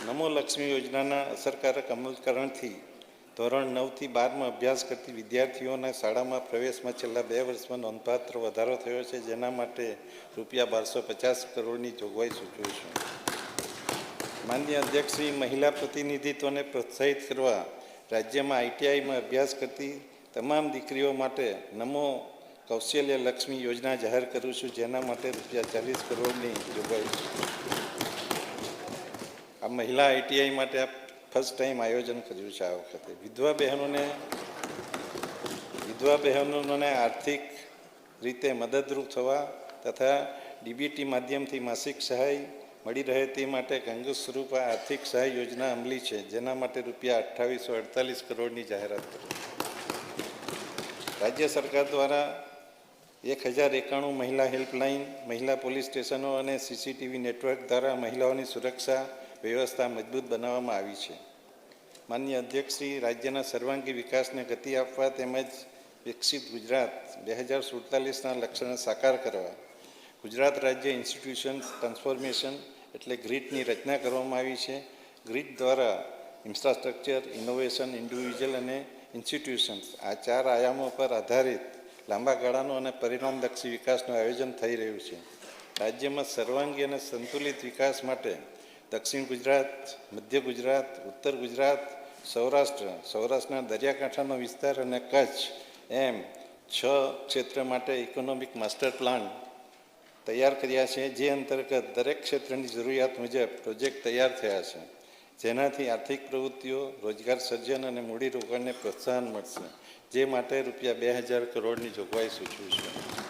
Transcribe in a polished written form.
નમો લક્ષ્મી યોજનાના અસરકારક અમલીકરણથી ધોરણ 9 થી 12માં અભ્યાસ કરતી વિદ્યાર્થીઓના શાળામાં પ્રવેશમાં છેલ્લા 2 વર્ષમાં નોંધપાત્ર વધારો થયો છે, જેના માટે રૂપિયા 1250 કરોડની જોગવાઈ સૂચવું છું. માનનીય અધ્યક્ષશ્રી, મહિલા પ્રતિનિધિત્વને પ્રોત્સાહિત કરવા રાજ્યમાં આઈટીઆઈમાં અભ્યાસ કરતી તમામ દીકરીઓ માટે નમો કૌશલ્ય લક્ષ્મી યોજના જાહેર કરું છું, જેના માટે રૂપિયા 40 કરોડની જોગવાઈ છે. આ મહિલા આઈટીઆઈ માટે આ ફર્સ્ટ ટાઈમ આયોજન કર્યું છે. આ વખતે વિધવા બહેનોને આર્થિક રીતે મદદરૂપ થવા તથા ડીબીટી માધ્યમથી માસિક સહાય મળી રહે તે માટે કંગુ સ્વરૂપ આર્થિક સહાય યોજના અમલી છે, જેના માટે રૂપિયા 2848 કરોડની જાહેરાત કરી. રાજ્ય સરકાર દ્વારા 1091 મહિલા હેલ્પલાઇન, મહિલા પોલીસ સ્ટેશનો અને સીસીટીવી નેટવર્ક દ્વારા મહિલાઓની સુરક્ષા વ્યવસ્થા મજબૂત બનાવવામાં આવી છે. માનનીય અધ્યક્ષશ્રી, રાજ્યના સર્વાંગી વિકાસને ગતિ આપવા તેમજ વિકસિત ગુજરાત 2047ના લક્ષ્યને સાકાર કરવા ગુજરાત રાજ્ય ઇન્સ્ટિટ્યુશન ટ્રાન્સફોર્મેશન એટલે ગ્રીડની રચના કરવામાં આવી છે. ગ્રીડ દ્વારા ઇન્ફ્રાસ્ટ્રક્ચર, ઇનોવેશન, ઇન્ડિવિજ્યુઅલ અને ઇન્સ્ટિટ્યુશન્સ આ 4 આયામો પર આધારિત લાંબા ગાળાનો અને પરિણામલક્ષી વિકાસનું આયોજન થઈ રહ્યું છે. રાજ્યમાં સર્વાંગી અને સંતુલિત વિકાસ માટે દક્ષિણ ગુજરાત, મધ્ય ગુજરાત, ઉત્તર ગુજરાત, સૌરાષ્ટ્રના દરિયાકાંઠાનો વિસ્તાર અને કચ્છ એમ 6 ક્ષેત્ર માટે ઇકોનોમિક માસ્ટર પ્લાન તૈયાર કર્યા છે, જે અંતર્ગત દરેક ક્ષેત્રની જરૂરિયાત મુજબ પ્રોજેક્ટ તૈયાર થયા છે, જેનાથી આર્થિક પ્રવૃત્તિઓ, રોજગાર સર્જન અને મૂડીરોકાણને પ્રોત્સાહન મળશે, જે માટે રૂપિયા 2000 કરોડની જોગવાઈ સૂચવું છે.